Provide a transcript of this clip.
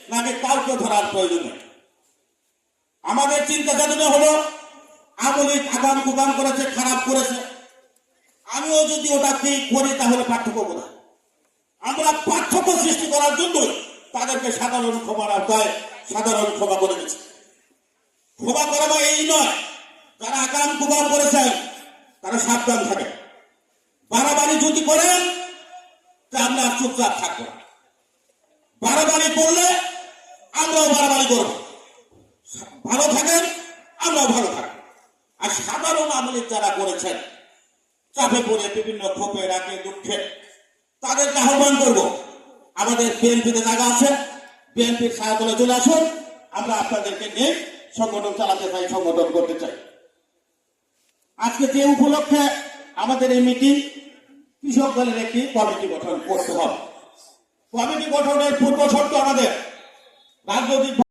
নাকি কাউকে ধরার প্রয়োজন নেই। আমাদের চিন্তা চেতনা হলো আমলি আগাম কুগাম করেছে, খারাপ করেছে, আমিও যদি ওটা করি তাহলে পার্থক্য কোথায়? আমরা পার্থক্য সৃষ্টি করার জন্য তাদেরকে সাধারণ ক্ষমার আওতায় সাধারণ ক্ষমা করে দিচ্ছি। ক্ষমা করা বা এই নয়, যারা আগাম কুগাম করেছেন তারা সাবধান থাকে। বাড়াবাড়ি যদি করেন তা আমরা চুপচাপ থাকবো। বাড়াবাড়ি করলে আমরাও বাড়াবাড়ি করবো। ভালো থাকেন, আমরাও ভালো থাকবো। আর সাধারণ আমলি যারা করেছেন চাপে পড়ে বিভিন্ন ক্ষোভে রাগে দুঃখে, তাদেরকে আহ্বান করবো, আমাদের বিএনপিতে জায়গা আছে, বিএনপির ছায়াতলে চলে আসুন, আমরা আপনাদেরকে নিয়ে সংগঠন চালাতে চাই, সংগঠন করতে চাই। আজকে যে উপলক্ষে আমাদের এই মিটিং, কৃষক দলের একটি কমিটি গঠন করতে হবে। কমিটি গঠনের পূর্ব শর্ত আমাদের রাজনৈতিক